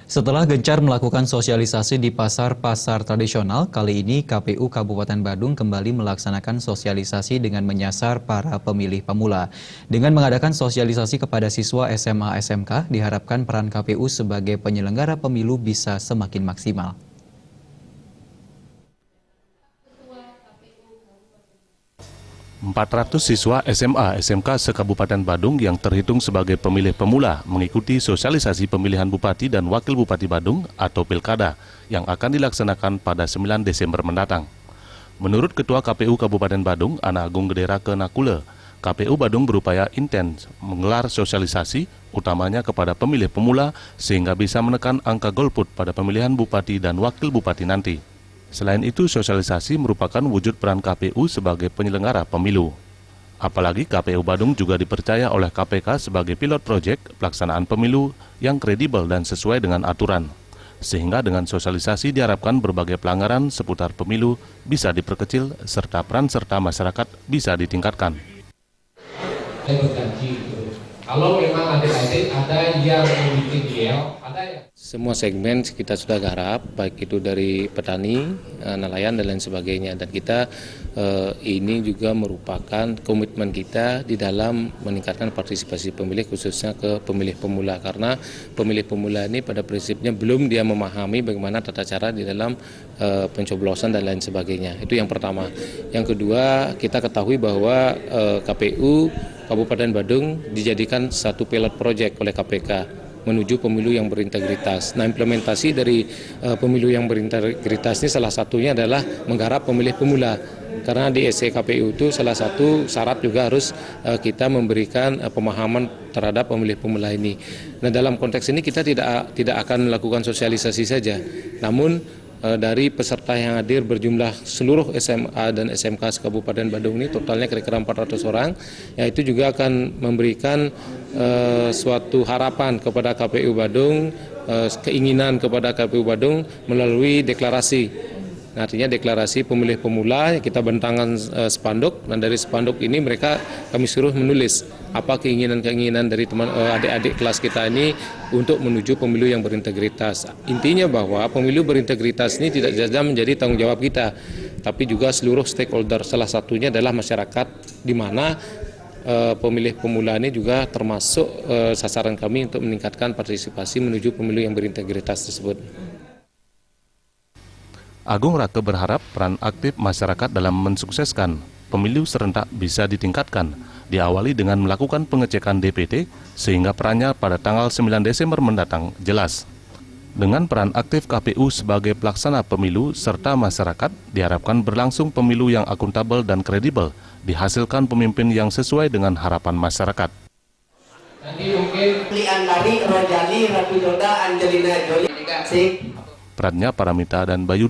Setelah gencar melakukan sosialisasi di pasar-pasar tradisional, kali ini KPU Kabupaten Badung kembali melaksanakan sosialisasi dengan menyasar para pemilih pemula. Dengan mengadakan sosialisasi kepada siswa SMA SMK, diharapkan peran KPU sebagai penyelenggara pemilu bisa semakin maksimal. 400 siswa SMA SMK se-Kabupaten Badung yang terhitung sebagai pemilih pemula mengikuti sosialisasi pemilihan Bupati dan Wakil Bupati Badung atau Pilkada yang akan dilaksanakan pada 9 Desember mendatang. Menurut Ketua KPU Kabupaten Badung, Ana Agung Gederake Nakule, KPU Badung berupaya intens menggelar sosialisasi utamanya kepada pemilih pemula sehingga bisa menekan angka golput pada pemilihan Bupati dan Wakil Bupati nanti. Selain itu, sosialisasi merupakan wujud peran KPU sebagai penyelenggara pemilu. Apalagi KPU Badung juga dipercaya oleh KPK sebagai pilot proyek pelaksanaan pemilu yang kredibel dan sesuai dengan aturan. Sehingga dengan sosialisasi diharapkan berbagai pelanggaran seputar pemilu bisa diperkecil serta peran serta masyarakat bisa ditingkatkan. Saya berjanji, kalau memang adik-adik ada yang membuat GL, ada yang... Semua segmen kita sudah garap, baik itu dari petani, nelayan, dan lain sebagainya. Dan kita ini juga merupakan komitmen kita di dalam meningkatkan partisipasi pemilih, khususnya ke pemilih pemula. Karena pemilih pemula ini pada prinsipnya belum dia memahami bagaimana tata cara di dalam pencoblosan dan lain sebagainya. Itu yang pertama. Yang kedua, kita ketahui bahwa KPU Kabupaten Badung dijadikan satu pilot project oleh KPK menuju pemilu yang berintegritas. Nah, implementasi dari pemilu yang berintegritas ini salah satunya adalah menggarap pemilih pemula. Karena di SC-KPU itu salah satu syarat juga harus kita memberikan pemahaman terhadap pemilih pemula ini. Nah, dalam konteks ini kita tidak akan melakukan sosialisasi saja. Namun dari peserta yang hadir berjumlah seluruh SMA dan SMK Kabupaten Badung ini totalnya kira-kira 400 orang, yaitu juga akan memberikan suatu harapan kepada KPU Badung, keinginan kepada KPU Badung melalui deklarasi. Artinya deklarasi pemilih pemula, kita bentangkan spanduk, dan dari spanduk ini kami suruh menulis apa keinginan-keinginan dari teman adik-adik kelas kita ini untuk menuju pemilu yang berintegritas. Intinya bahwa pemilu berintegritas ini tidak saja menjadi tanggung jawab kita, tapi juga seluruh stakeholder. Salah satunya adalah masyarakat, di mana pemilih pemula ini juga termasuk sasaran kami untuk meningkatkan partisipasi menuju pemilu yang berintegritas tersebut. Agung Rake berharap peran aktif masyarakat dalam mensukseskan pemilu serentak bisa ditingkatkan, diawali dengan melakukan pengecekan DPT sehingga perannya pada tanggal 9 Desember mendatang jelas. Dengan peran aktif KPU sebagai pelaksana pemilu serta masyarakat, diharapkan berlangsung pemilu yang akuntabel dan kredibel, dihasilkan pemimpin yang sesuai dengan harapan masyarakat. Nanti mungkin Andari, Rojali, Ratu Joda, Angelina Jolie, Perannya Paramita dan Bayu